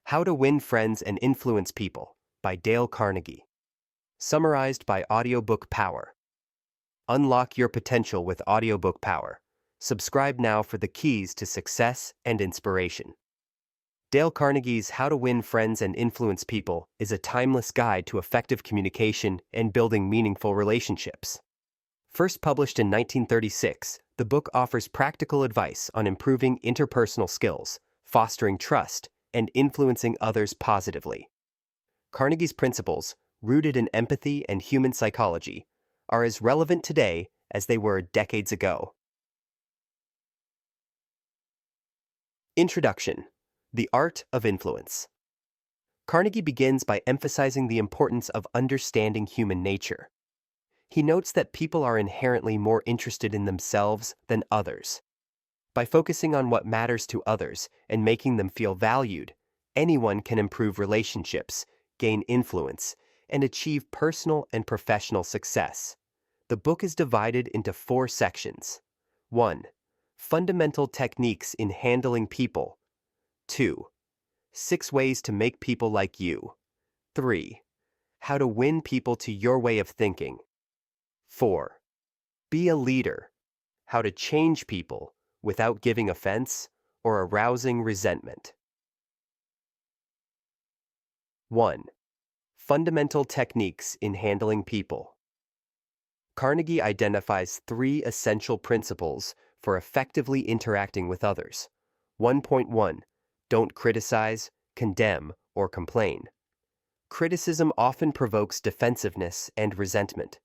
How to Win Friends and Influence People by Dale Carnegie. Summarized by Audiobook Power. Unlock your potential with Audiobook Power. Subscribe now for the keys to success and inspiration. Dale Carnegie's How to Win Friends and Influence People is a timeless guide to effective communication and building meaningful relationships. First published in 1936, the book offers practical advice on improving interpersonal skills, fostering trust, and influencing others positively. Carnegie's principles, rooted in empathy and human psychology, are as relevant today as they were decades ago. Introduction: The Art of Influence. Carnegie begins by emphasizing the importance of understanding human nature. He notes that people are inherently more interested in themselves than others. By focusing on what matters to others and making them feel valued, anyone can improve relationships, gain influence, and achieve personal and professional success. The book is divided into 4 sections. 1. Fundamental techniques in handling people. 2. 6 ways to make people like you. 3. How to win people to your way of thinking. 4. Be a leader. How to change people without giving offense or arousing resentment. 1. Fundamental techniques in handling people. Carnegie identifies 3 essential principles for effectively interacting with others. 1.1. Don't criticize, condemn, or complain. Criticism often provokes defensiveness and resentment.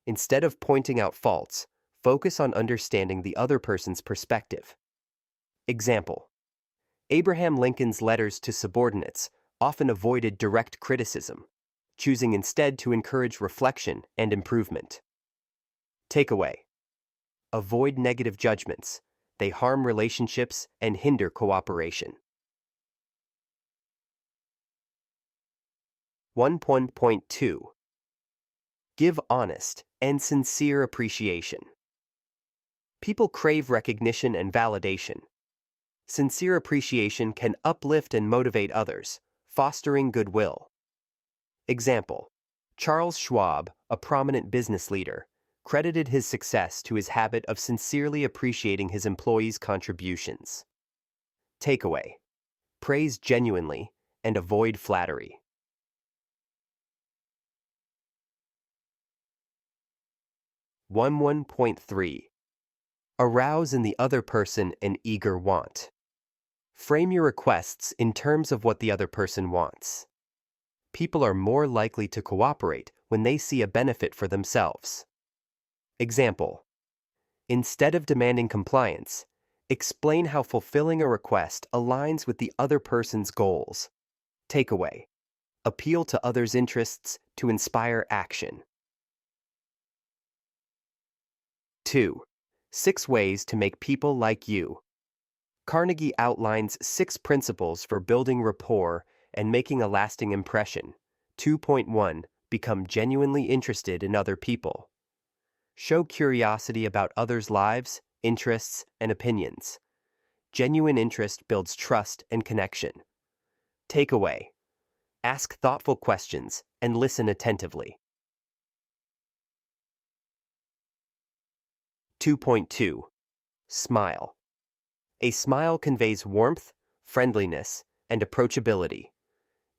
Instead of pointing out faults, focus on understanding the other person's perspective. Example: Abraham Lincoln's letters to subordinates often avoided direct criticism, choosing instead to encourage reflection and improvement. Takeaway: avoid negative judgments. They harm relationships and hinder cooperation. 1.2. Give honest and sincere appreciation. People crave recognition and validation. Sincere appreciation can uplift and motivate others, fostering goodwill. Example: Charles Schwab, a prominent business leader, credited his success to his habit of sincerely appreciating his employees' contributions. Takeaway: praise genuinely and avoid flattery. 1.3. Arouse in the other person an eager want. Frame your requests in terms of what the other person wants. People are more likely to cooperate when they see a benefit for themselves. Example: instead of demanding compliance, explain how fulfilling a request aligns with the other person's goals. Takeaway: appeal to others' interests to inspire action. 2. 6 ways to make people like you. Carnegie outlines 6 principles for building rapport and making a lasting impression. 2.1. Become genuinely interested in other people. Show curiosity about others' lives, interests, and opinions. Genuine interest builds trust and connection. Takeaway: ask thoughtful questions and listen attentively. 2.2. Smile. A smile conveys warmth, friendliness, and approachability.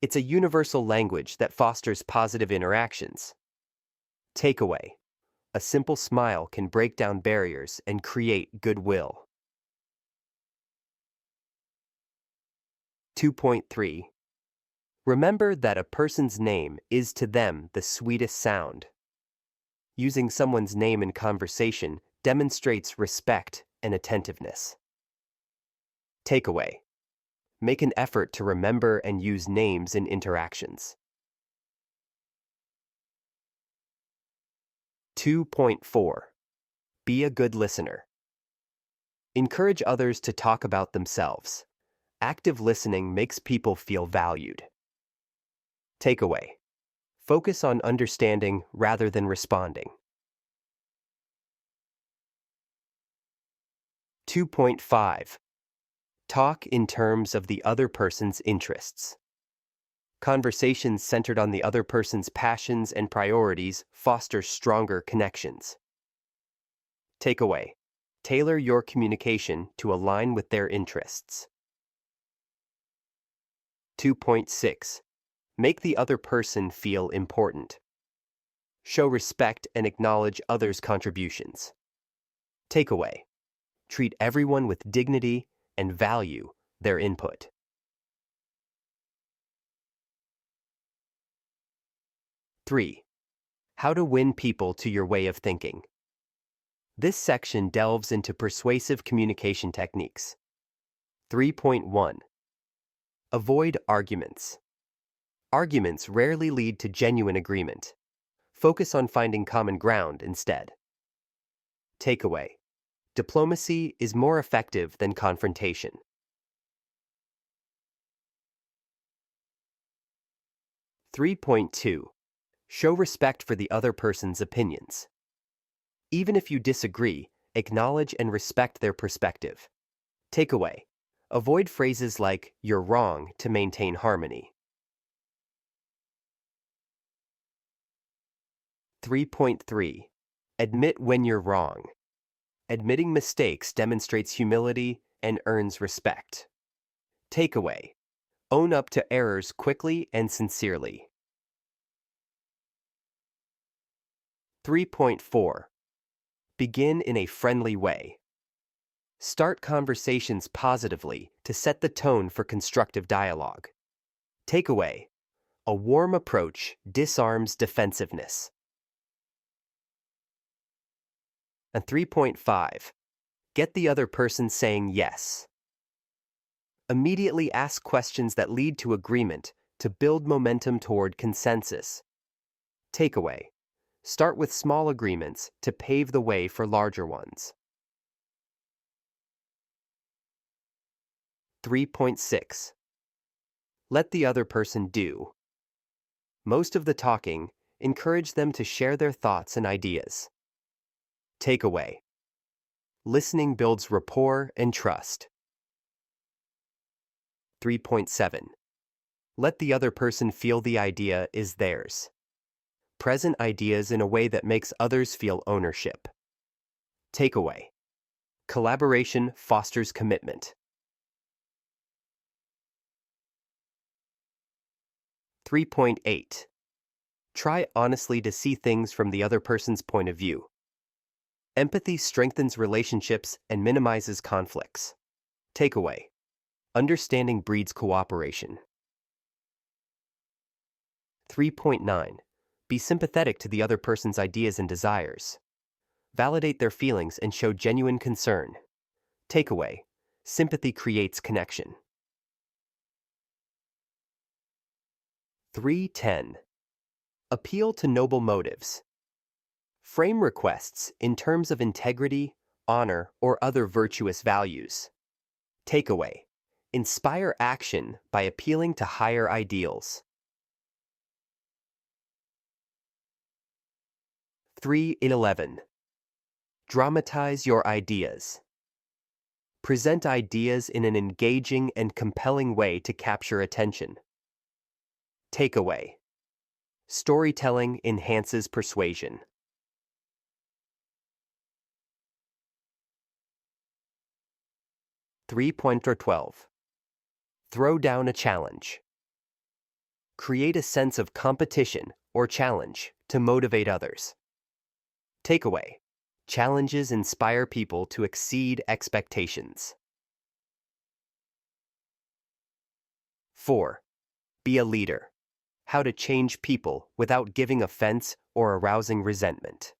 It's a universal language that fosters positive interactions. Takeaway: a simple smile can break down barriers and create goodwill. 2.3. Remember that a person's name is to them the sweetest sound. Using someone's name in conversation demonstrates respect and attentiveness. Takeaway: make an effort to remember and use names in interactions. 2.4. Be a good listener. Encourage others to talk about themselves. Active listening makes people feel valued. Takeaway: focus on understanding rather than responding. 2.5. Talk in terms of the other person's interests. Conversations centered on the other person's passions and priorities foster stronger connections. Takeaway: tailor your communication to align with their interests. 2.6. Make the other person feel important. Show respect and acknowledge others' contributions. Takeaway: treat everyone with dignity and value their input. 3. How to win people to your way of thinking. This section delves into persuasive communication techniques. 3.1. Avoid arguments. Arguments rarely lead to genuine agreement. Focus on finding common ground instead. Takeaway: diplomacy is more effective than confrontation. 3.2. Show respect for the other person's opinions. Even if you disagree, acknowledge and respect their perspective. Takeaway: avoid phrases like "you're wrong" to maintain harmony. 3.3. Admit when you're wrong. Admitting mistakes demonstrates humility and earns respect. Takeaway: own up to errors quickly and sincerely. 3.4. Begin in a friendly way. Start conversations positively to set the tone for constructive dialogue. Takeaway: a warm approach disarms defensiveness. And 3.5. Get the other person saying yes. Immediately ask questions that lead to agreement to build momentum toward consensus. Takeaway: start with small agreements to pave the way for larger ones. 3.6. Let the other person do. Most of the talking, encourage them to share their thoughts and ideas. Takeaway: listening builds rapport and trust. 3.7. Let the other person feel the idea is theirs. Present ideas in a way that makes others feel ownership. Takeaway: collaboration fosters commitment. 3.8. Try honestly to see things from the other person's point of view. Empathy strengthens relationships and minimizes conflicts. Takeaway: understanding breeds cooperation. 3.9. Be sympathetic to the other person's ideas and desires. Validate their feelings and show genuine concern. Takeaway: sympathy creates connection. 3.10. Appeal to noble motives. Frame requests in terms of integrity, honor, or other virtuous values. Takeaway: inspire action by appealing to higher ideals. 3.11. Dramatize your ideas. Present ideas in an engaging and compelling way to capture attention. Takeaway: storytelling enhances persuasion. 3.12. Throw down a challenge. Create a sense of competition or challenge to motivate others. Takeaway: challenges inspire people to exceed expectations. 4. Be a leader. How to change people without giving offense or arousing resentment.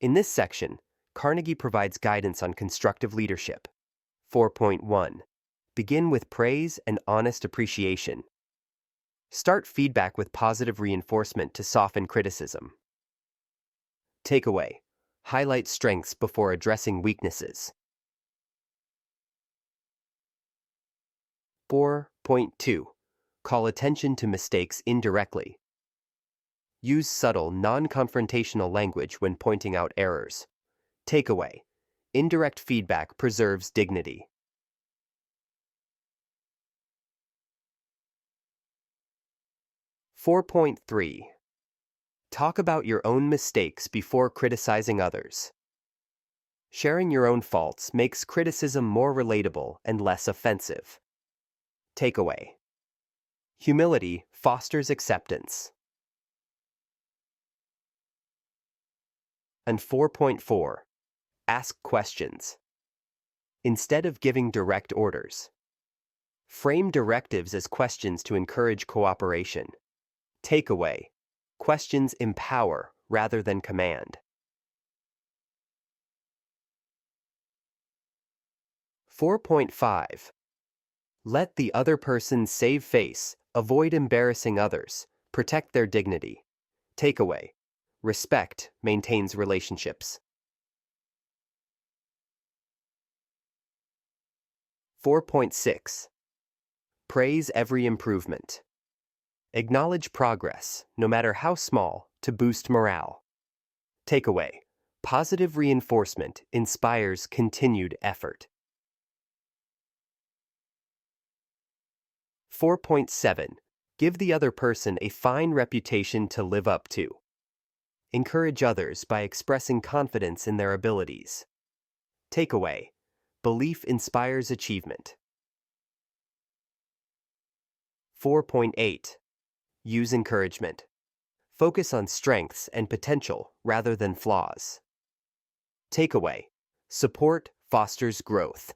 In this section, Carnegie provides guidance on constructive leadership. 4.1. Begin with praise and honest appreciation. Start feedback with positive reinforcement to soften criticism. Takeaway: highlight strengths before addressing weaknesses. 4.2. Call attention to mistakes indirectly. Use subtle, non-confrontational language when pointing out errors. Takeaway: indirect feedback preserves dignity. 4.3. Talk about your own mistakes before criticizing others. Sharing your own faults makes criticism more relatable and less offensive. Takeaway: humility fosters acceptance. And 4.4. Ask questions. Instead of giving direct orders, frame directives as questions to encourage cooperation. Takeaway: questions empower rather than command. 4.5. Let the other person save face, avoid embarrassing others, protect their dignity. Takeaway: respect maintains relationships. 4.6. Praise every improvement. Acknowledge progress, no matter how small, to boost morale. Takeaway: positive reinforcement inspires continued effort. 4.7. Give the other person a fine reputation to live up to. Encourage others by expressing confidence in their abilities. Takeaway: belief inspires achievement. 4.8. Use encouragement. Focus on strengths and potential rather than flaws. Takeaway: support fosters growth.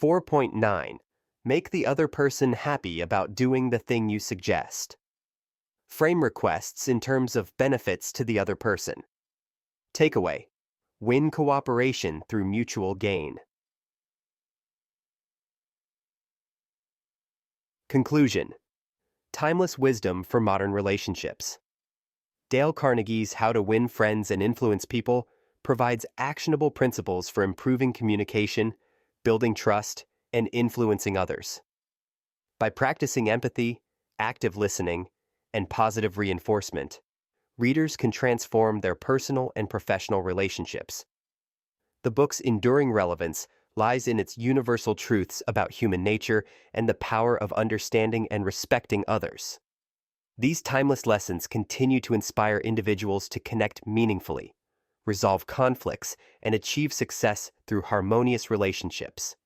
4.9. Make the other person happy about doing the thing you suggest. Frame requests in terms of benefits to the other person. Takeaway: win cooperation through mutual gain. Conclusion: timeless wisdom for modern relationships. Dale Carnegie's How to Win Friends and Influence People provides actionable principles for improving communication, building trust, and influencing others. By practicing empathy, active listening, and positive reinforcement, readers can transform their personal and professional relationships. The book's enduring relevance lies in its universal truths about human nature and the power of understanding and respecting others. These timeless lessons continue to inspire individuals to connect meaningfully, resolve conflicts, and achieve success through harmonious relationships.